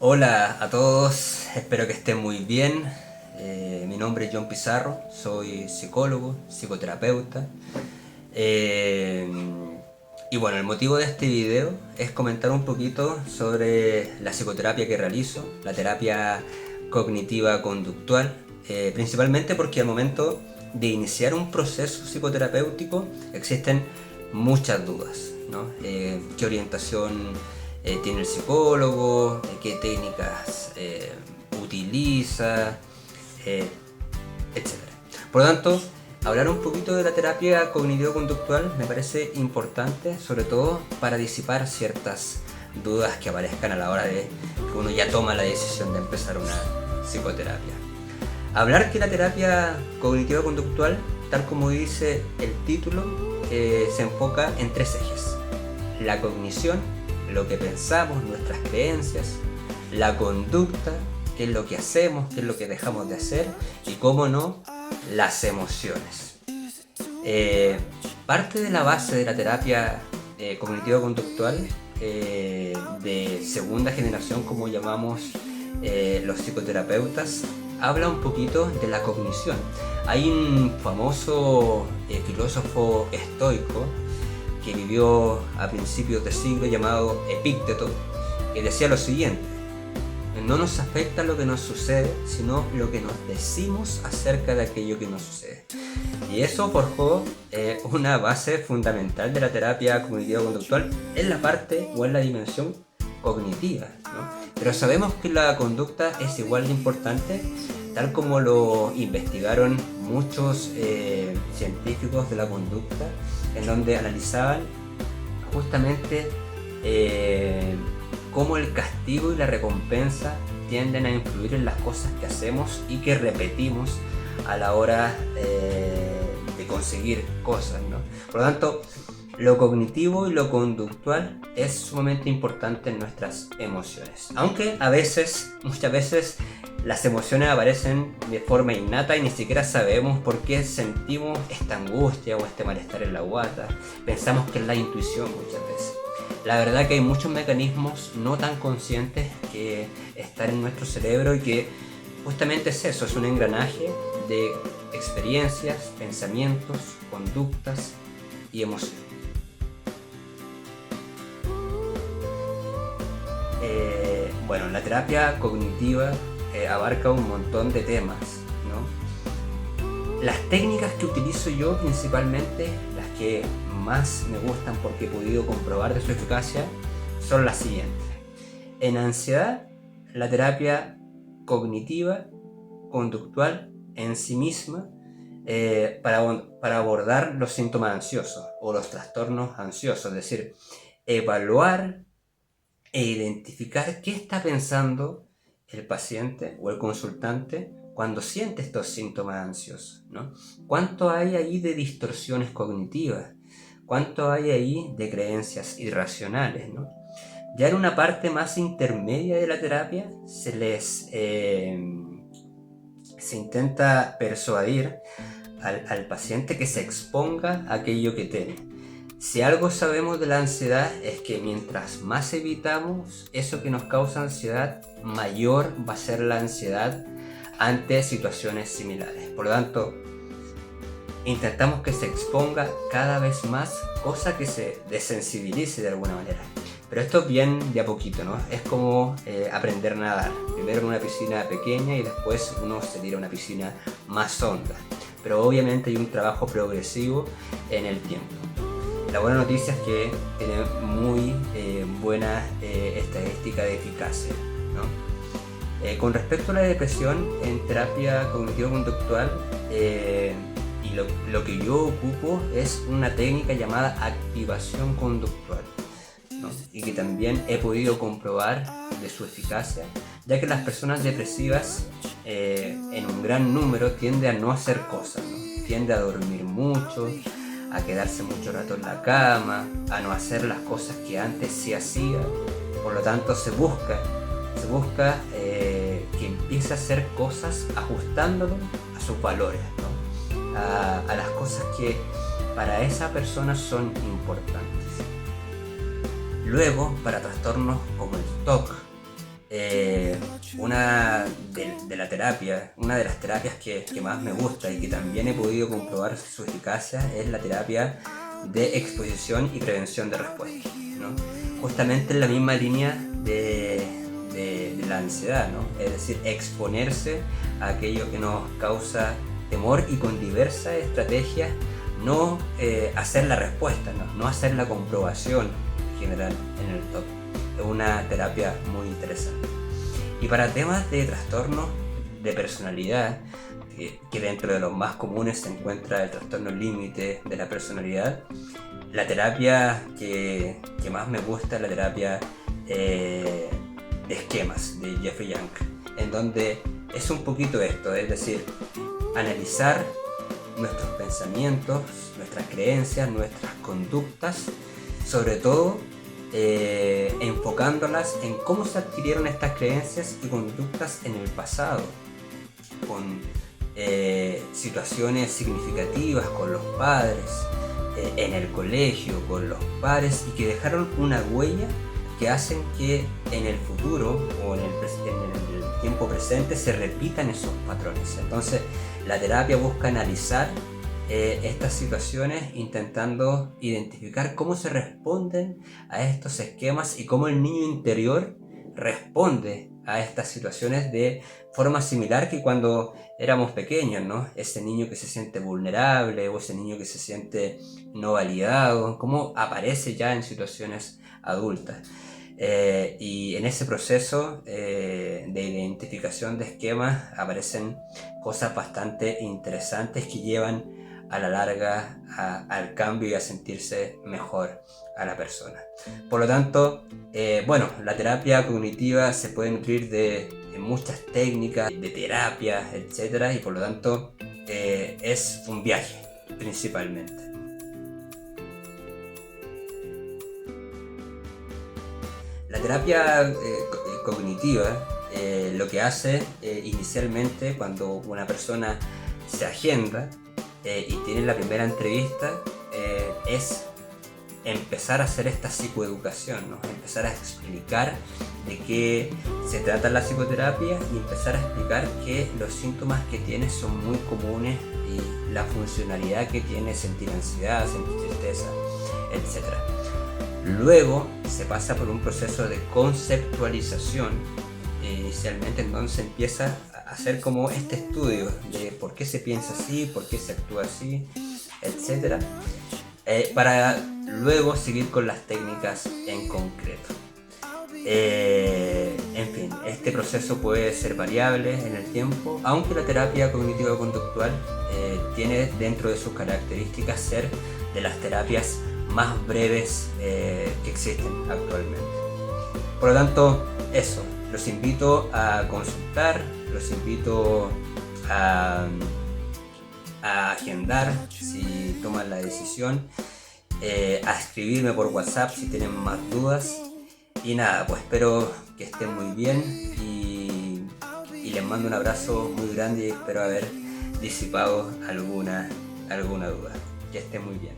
Hola a todos, espero que estén muy bien. Mi nombre es John Pizarro, soy psicólogo, psicoterapeuta. Eh, y bueno, el motivo de este video es comentar un poquito sobre la psicoterapia que realizo, la terapia cognitiva conductual, principalmente porque al momento de iniciar un proceso psicoterapéutico existen muchas dudas, ¿no? ¿Qué orientación tiene el psicólogo? ¿Qué técnicas utiliza? Eh, Etcétera. Por lo tanto, hablar un poquito de la terapia cognitivo-conductual me parece importante, sobre todo para disipar ciertas dudas que aparezcan a la hora de que uno ya toma la decisión de empezar una psicoterapia. Hablar que la terapia cognitivo-conductual, tal como dice el título, se enfoca en tres ejes: la cognición, lo que pensamos, nuestras creencias; la conducta, qué es lo que hacemos, qué es lo que dejamos de hacer; y, cómo no, las emociones. Parte de la base de la terapia cognitivo-conductual de segunda generación, como llamamos los psicoterapeutas, habla un poquito de la cognición. Hay un famoso filósofo estoico que vivió a principios de siglo llamado Epícteto, que decía lo siguiente: no nos afecta lo que nos sucede, sino lo que nos decimos acerca de aquello que nos sucede. Y eso forjó una base fundamental de la terapia cognitivo-conductual en la parte o en la dimensión cognitiva, ¿no? Pero sabemos que la conducta es igual de importante, tal como lo investigaron muchos científicos de la conducta, en donde analizaban justamente cómo el castigo y la recompensa tienden a influir en las cosas que hacemos y que repetimos a la hora de conseguir cosas, ¿no? Por lo tanto, lo cognitivo y lo conductual es sumamente importante en nuestras emociones. Aunque muchas veces, las emociones aparecen de forma innata y ni siquiera sabemos por qué sentimos esta angustia o este malestar en la guata. Pensamos que es la intuición muchas veces. La verdad que hay muchos mecanismos no tan conscientes que están en nuestro cerebro y que justamente es eso, es un engranaje de experiencias, pensamientos, conductas y emociones. Bueno, la terapia cognitiva abarca un montón de temas, ¿no? Las técnicas que utilizo yo, principalmente las que más me gustan porque he podido comprobar de su eficacia, son las siguientes. En ansiedad, la terapia cognitiva conductual en sí misma para abordar los síntomas ansiosos o los trastornos ansiosos, es decir, evaluar e identificar qué está pensando el paciente o el consultante cuando siente estos síntomas ansiosos, ¿no? ¿Cuánto hay ahí de distorsiones cognitivas? ¿Cuánto hay ahí de creencias irracionales, ¿no? Ya en una parte más intermedia de la terapia se intenta persuadir al paciente que se exponga a aquello que teme. Si algo sabemos de la ansiedad es que mientras más evitamos eso que nos causa ansiedad, mayor va a ser la ansiedad ante situaciones similares. Por lo tanto, intentamos que se exponga cada vez más, cosa que se desensibilice de alguna manera. Pero esto es bien de a poquito, ¿no? Es como aprender a nadar. Primero en una piscina pequeña y después uno se tira a una piscina más honda. Pero obviamente hay un trabajo progresivo en el tiempo. La buena noticia es que tiene muy buena estadística de eficacia, ¿no? Con respecto a la depresión, en terapia cognitivo-conductual, y lo que yo ocupo es una técnica llamada activación conductual, ¿no? Y que también he podido comprobar de su eficacia, ya que las personas depresivas en un gran número tienden a no hacer cosas, ¿no? Tienden a dormir mucho, a quedarse mucho rato en la cama, a no hacer las cosas que antes sí hacía. Por lo tanto, se busca que empiece a hacer cosas ajustándolo a sus valores, ¿no? A las cosas que para esa persona son importantes. Luego, para trastornos como el TOC, Una de la terapia, una de las terapias que más me gusta y que también he podido comprobar su eficacia es la terapia de exposición y prevención de respuesta, ¿no? Justamente en la misma línea de la ansiedad, ¿no? Es decir, exponerse a aquello que nos causa temor y con diversas estrategias no hacer la respuesta, no hacer la comprobación general en el top. Es una terapia muy interesante. Y para temas de trastornos de personalidad, que dentro de los más comunes se encuentra el trastorno límite de la personalidad, la terapia que más me gusta es la terapia de esquemas de Jeffrey Young, en donde es un poquito esto, es decir, analizar nuestros pensamientos, nuestras creencias, nuestras conductas, sobre todo enfocándolas en cómo se adquirieron estas creencias y conductas en el pasado, con situaciones significativas con los padres, en el colegio, con los padres, y que dejaron una huella que hacen que en el futuro o en el tiempo presente se repitan esos patrones. Entonces la terapia busca analizar estas situaciones intentando identificar cómo se responden a estos esquemas y cómo el niño interior responde a estas situaciones de forma similar que cuando éramos pequeños, ¿no? Ese niño que se siente vulnerable o ese niño que se siente no validado, cómo aparece ya en situaciones adultas. Y en ese proceso de identificación de esquemas aparecen cosas bastante interesantes que llevan a la larga al cambio y a sentirse mejor a la persona. Por lo tanto, la terapia cognitiva se puede nutrir de muchas técnicas, de terapias, etc. Y por lo tanto es un viaje principalmente. La terapia cognitiva lo que hace inicialmente cuando una persona se agenda y tiene la primera entrevista es empezar a hacer esta psicoeducación, ¿no? Empezar a explicar de qué se trata la psicoterapia y empezar a explicar que los síntomas que tiene son muy comunes y la funcionalidad que tiene sentir ansiedad, sentir tristeza, etc. Luego se pasa por un proceso de conceptualización inicialmente, entonces empieza a hacer como este estudio de por qué se piensa así, por qué se actúa así, etc. Para luego seguir con las técnicas en concreto. En fin, este proceso puede ser variable en el tiempo, aunque la terapia cognitivo-conductual tiene dentro de sus características ser de las terapias más breves que existen actualmente. Por lo tanto, eso, los invito a consultar, los invito a agendar si toman la decisión, a escribirme por WhatsApp si tienen más dudas. Y nada, pues espero que estén muy bien y les mando un abrazo muy grande y espero haber disipado alguna duda. Que estén muy bien.